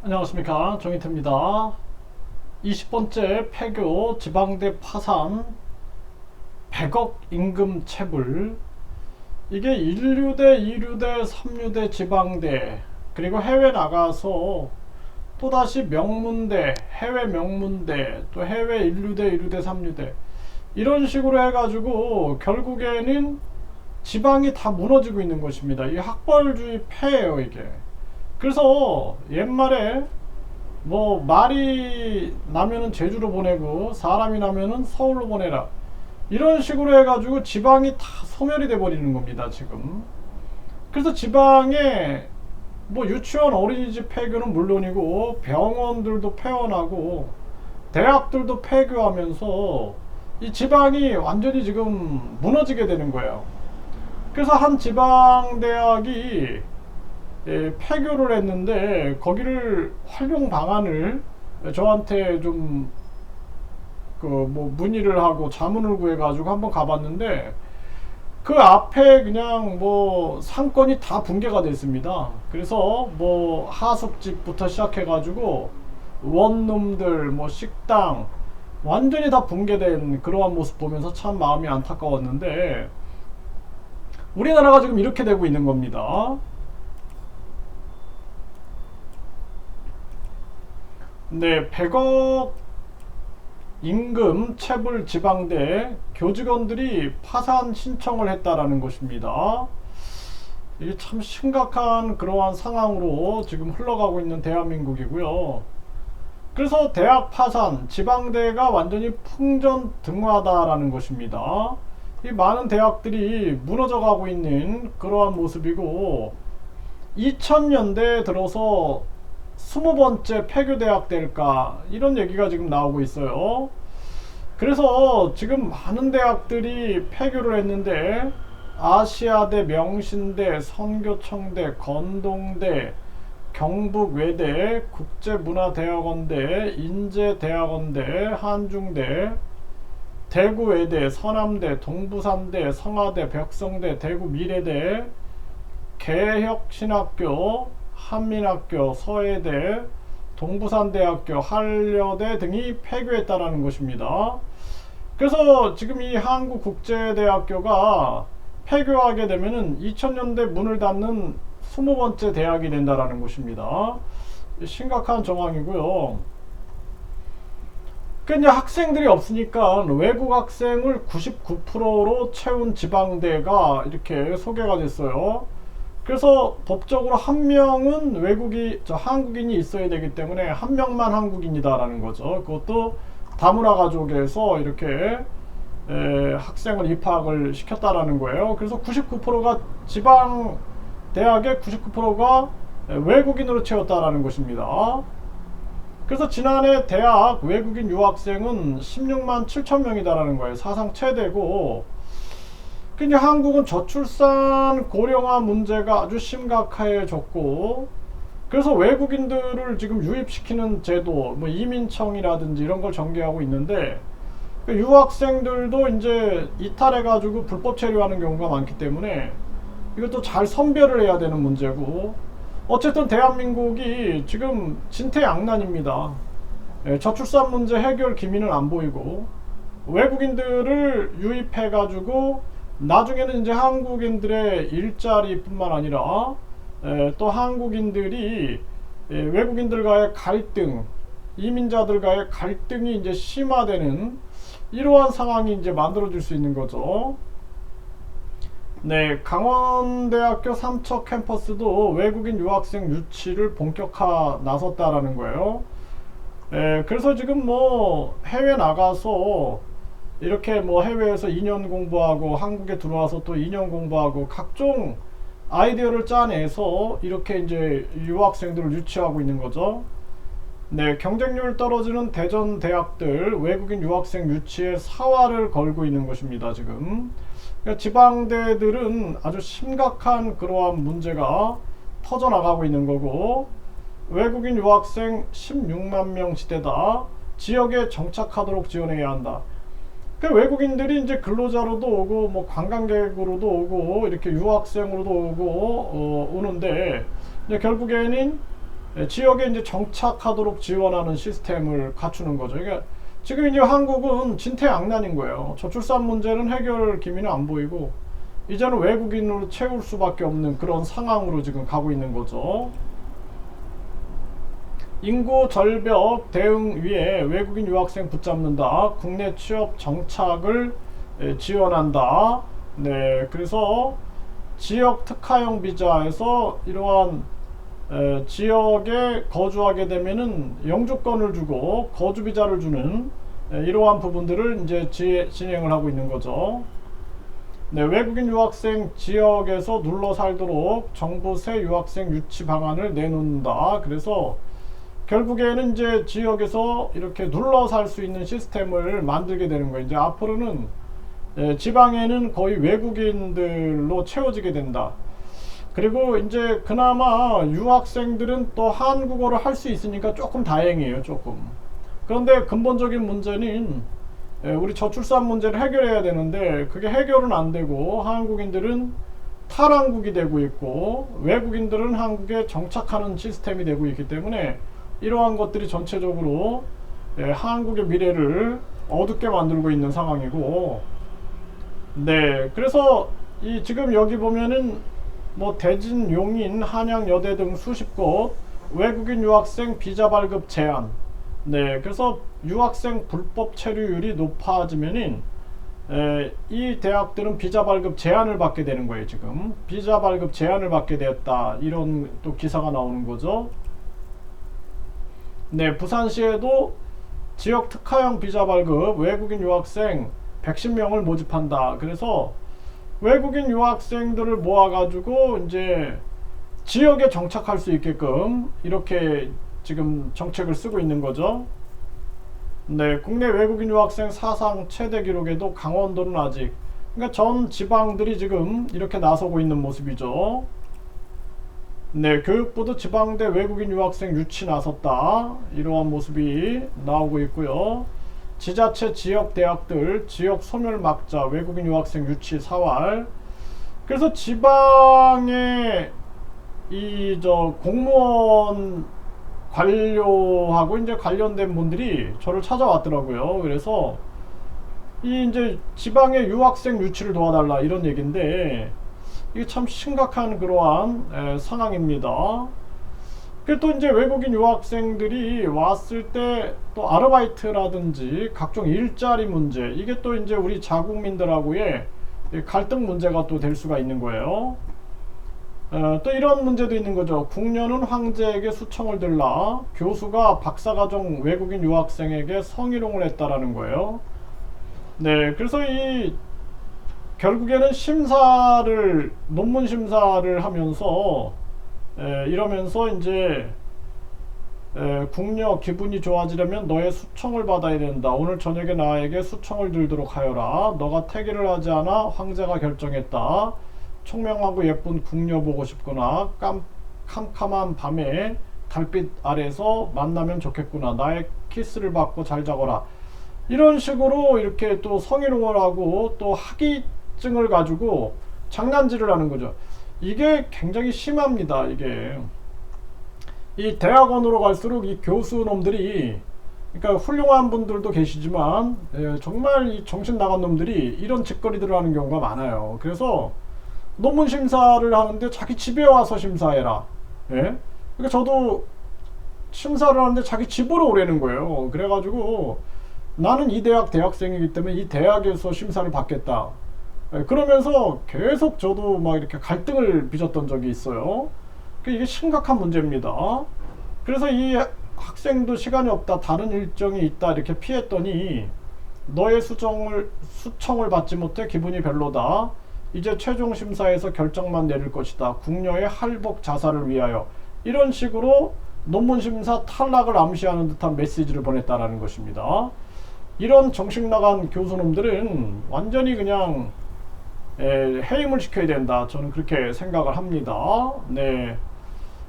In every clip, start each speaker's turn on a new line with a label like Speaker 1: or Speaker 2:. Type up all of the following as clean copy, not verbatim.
Speaker 1: 안녕하십니까, 정희태입니다. 20번째 폐교 지방대 파산 100억 임금 체불. 이게 1류대, 2류대, 3류대 지방대, 그리고 해외 나가서 또다시 명문대, 해외 명문대, 또 해외 1류대, 2류대, 3류대, 이런 식으로 해가지고 결국에는 지방이 다 무너지고 있는 것입니다. 이 학벌주의 폐예요, 이게. 그래서 옛말에 뭐 말이 나면은 제주로 보내고 사람이 나면은 서울로 보내라, 이런 식으로 해가지고 지방이 다 소멸이 돼 버리는 겁니다, 지금. 그래서 지방에 뭐 유치원 어린이집 폐교는 물론이고 병원들도 폐원하고 대학들도 폐교하면서 이 지방이 완전히 지금 무너지게 되는 거예요. 그래서 한 지방 대학이 폐교를 했는데 거기를 활용 방안을 저한테 좀 그 뭐 문의를 하고 자문을 구해 가지고 한번 가봤는데, 그 앞에 그냥 뭐 상권이 다 붕괴가 됐습니다. 그래서 뭐 하숙집부터 시작해 가지고 원룸들, 뭐 식당, 완전히 다 붕괴된 그러한 모습 보면서 참 마음이 안타까웠는데, 우리나라가 지금 이렇게 되고 있는 겁니다. 네, 100억 임금 체불 지방대 교직원들이 파산 신청을 했다라는 것입니다. 이게 참 심각한 그러한 상황으로 지금 흘러가고 있는 대한민국이고요. 그래서 대학 파산, 지방대가 완전히 풍전등화다라는 것입니다. 이 많은 대학들이 무너져가고 있는 그러한 모습이고, 2000년대에 들어서 20번째 폐교대학 될까, 이런 얘기가 지금 나오고 있어요. 그래서 지금 많은 대학들이 폐교를 했는데, 아시아대, 명신대, 선교청대, 건동대, 경북외대, 국제문화대학원대, 인제대학원대, 한중대, 대구외대, 서남대, 동부산대, 성화대, 벽성대, 대구미래대, 개혁신학교, 한민학교, 서해대, 동부산대학교, 한려대 등이 폐교했다라는 것입니다. 그래서 지금 이 한국국제대학교가 폐교하게 되면은 2000년대 문을 닫는 20번째 대학이 된다라는 것입니다. 심각한 정황이고요. 그러니까 학생들이 없으니까 외국 학생을 99%로 채운 지방대가 이렇게 소개가 됐어요. 그래서 법적으로 한 명은 한국인이 있어야 되기 때문에 한 명만 한국인이다라는 거죠. 그것도 다문화 가족에서 이렇게 학생을 입학을 시켰다라는 거예요. 그래서 99%가 지방 대학의 99%가 외국인으로 채웠다라는 것입니다. 그래서 지난해 대학 외국인 유학생은 16만 7천 명이다라는 거예요. 사상 최대고, 근데 한국은 저출산 고령화 문제가 아주 심각해졌고, 그래서 외국인들을 지금 유입시키는 제도, 뭐 이민청이라든지 이런 걸 전개하고 있는데, 유학생들도 이제 이탈해가지고 불법 체류하는 경우가 많기 때문에 이것도 잘 선별을 해야 되는 문제고, 어쨌든 대한민국이 지금 진퇴양난입니다. 저출산 문제 해결 기미는 안 보이고, 외국인들을 유입해가지고 나중에는 이제 한국인들의 일자리뿐만 아니라 또 한국인들이 외국인들과의 갈등, 이민자들과의 갈등이 이제 심화되는 이러한 상황이 이제 만들어질 수 있는 거죠. 네, 강원대학교 삼척 캠퍼스도 외국인 유학생 유치를 본격화 나섰다라는 거예요. 그래서 지금 뭐 해외 나가서 이렇게 뭐 해외에서 2년 공부하고 한국에 들어와서 또 2년 공부하고 각종 아이디어를 짜내서 이렇게 이제 유학생들을 유치하고 있는 거죠. 네, 경쟁률 떨어지는 대전 대학들 외국인 유학생 유치에 사활을 걸고 있는 것입니다, 지금. 그러니까 지방대들은 아주 심각한 그러한 문제가 터져나가고 있는 거고, 외국인 유학생 16만 명 시대다. 지역에 정착하도록 지원해야 한다. 그 외국인들이 이제 근로자로도 오고 뭐 관광객으로도 오고 이렇게 유학생으로도 오고 오는데, 이제 결국에는 지역에 이제 정착하도록 지원하는 시스템을 갖추는 거죠. 그러니까 지금 이제 한국은 진퇴양난인 거예요. 저출산 문제는 해결 기미는 안 보이고 이제는 외국인으로 채울 수밖에 없는 그런 상황으로 지금 가고 있는 거죠. 인구 절벽 대응 위해 외국인 유학생 붙잡는다. 국내 취업 정착을 지원한다. 네, 그래서 지역 특화형 비자에서 이러한 지역에 거주하게 되면은 영주권을 주고 거주 비자를 주는 이러한 부분들을 이제 진행을 하고 있는 거죠. 네, 외국인 유학생 지역에서 눌러 살도록 정부 새 유학생 유치 방안을 내놓는다. 그래서 결국에는 이제 지역에서 이렇게 눌러 살 수 있는 시스템을 만들게 되는 거예요. 이제 앞으로는 지방에는 거의 외국인들로 채워지게 된다. 그리고 이제 그나마 유학생들은 또 한국어를 할 수 있으니까 조금 다행이에요. 조금. 그런데 근본적인 문제는 우리 저출산 문제를 해결해야 되는데 그게 해결은 안 되고 한국인들은 탈한국이 되고 있고 외국인들은 한국에 정착하는 시스템이 되고 있기 때문에 이러한 것들이 전체적으로 한국의 미래를 어둡게 만들고 있는 상황이고, 네, 그래서 이 지금 여기 보면은 뭐 대진, 용인, 한양, 여대 등 수십 곳 외국인 유학생 비자 발급 제한. 네, 그래서 유학생 불법 체류율이 높아지면은 이 대학들은 비자 발급 제한을 받게 되는 거예요. 지금 비자 발급 제한을 받게 되었다. 이런 또 기사가 나오는 거죠. 네, 부산시에도 지역 특화형 비자 발급 외국인 유학생 110명을 모집한다. 그래서 외국인 유학생들을 모아가지고 이제 지역에 정착할 수 있게끔 이렇게 지금 정책을 쓰고 있는 거죠. 네, 국내 외국인 유학생 사상 최대 기록에도 강원도는 아직, 그러니까 전 지방들이 지금 이렇게 나서고 있는 모습이죠. 네, 교육부도 지방대 외국인 유학생 유치 나섰다. 이러한 모습이 나오고 있고요. 지자체 지역 대학들 지역 소멸 막자 외국인 유학생 유치 사활. 그래서 지방의 이 공무원 관료하고 이제 관련된 분들이 저를 찾아왔더라고요. 그래서 이 이제 지방의 유학생 유치를 도와달라 이런 얘기인데 이게 참 심각한 그러한 상황입니다. 그리고 또 이제 외국인 유학생들이 왔을 때 또 아르바이트라든지 각종 일자리 문제, 이게 또 이제 우리 자국민들하고의 갈등 문제가 또 될 수가 있는 거예요. 또 이런 문제도 있는 거죠. 국녀는 황제에게 수청을 들라. 교수가 박사과정 외국인 유학생에게 성희롱을 했다라는 거예요. 네, 그래서 이 결국에는 심사를, 논문 심사를 하면서 이러면서 이제 국녀 기분이 좋아지려면 너의 수청을 받아야 된다. 오늘 저녁에 나에게 수청을 들도록 하여라. 너가 태기를 하지 않아 황제가 결정했다. 총명하고 예쁜 국녀 보고 싶구나. 캄캄한 밤에 달빛 아래서 만나면 좋겠구나. 나의 키스를 받고 잘 자거라. 이런 식으로 이렇게 또 성희롱을 하고 또 학위증을 가지고 장난질을 하는 거죠. 이게 굉장히 심합니다. 이게 이 대학원으로 갈수록 이 교수놈들이, 그러니까 훌륭한 분들도 계시지만 정말 이 정신 나간 놈들이 이런 짓거리들을 하는 경우가 많아요. 그래서 논문 심사를 하는데 자기 집에 와서 심사해라. 예? 그러니까 저도 심사를 하는데 자기 집으로 오라는 거예요. 그래가지고 나는 이 대학 대학생이기 때문에 이 대학에서 심사를 받겠다. 그러면서 계속 저도 막 이렇게 갈등을 빚었던 적이 있어요. 이게 심각한 문제입니다. 그래서 이 학생도 시간이 없다, 다른 일정이 있다 이렇게 피했더니 너의 수청을 받지 못해 기분이 별로다. 이제 최종 심사에서 결정만 내릴 것이다. 국녀의 할복 자살을 위하여. 이런 식으로 논문 심사 탈락을 암시하는 듯한 메시지를 보냈다라는 것입니다. 이런 정신 나간 교수놈들은 완전히 그냥 해임을 시켜야 된다. 저는 그렇게 생각을 합니다. 네.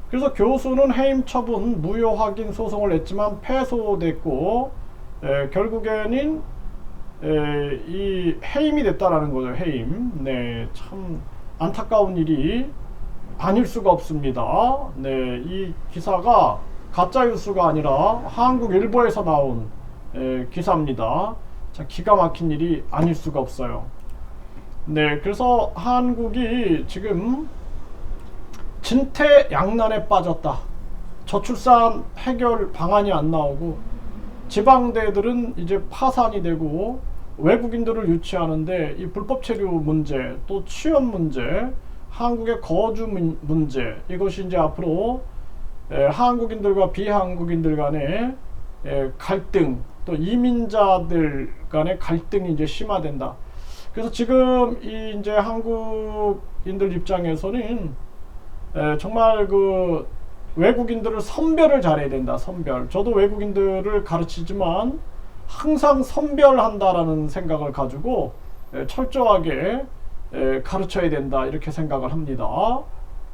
Speaker 1: 그래서 교수는 해임 처분 무효 확인 소송을 냈지만 패소됐고 결국에는 이 해임이 됐다라는 거죠. 해임. 네, 참 안타까운 일이 아닐 수가 없습니다. 네, 이 기사가 가짜 뉴스가 아니라 한국일보에서 나온 기사입니다. 자, 기가 막힌 일이 아닐 수가 없어요. 네, 그래서 한국이 지금 진퇴양난에 빠졌다. 저출산 해결 방안이 안 나오고 지방대들은 이제 파산이 되고 외국인들을 유치하는데 이 불법 체류 문제, 또 취업 문제, 한국의 거주 문제, 이것이 이제 앞으로 한국인들과 비한국인들 간의 갈등, 또 이민자들 간의 갈등이 이제 심화된다. 그래서 지금 이 이제 한국인들 입장에서는 정말 그 외국인들을 선별을 잘해야 된다. 선별. 저도 외국인들을 가르치지만 항상 선별한다라는 생각을 가지고 철저하게 가르쳐야 된다. 이렇게 생각을 합니다.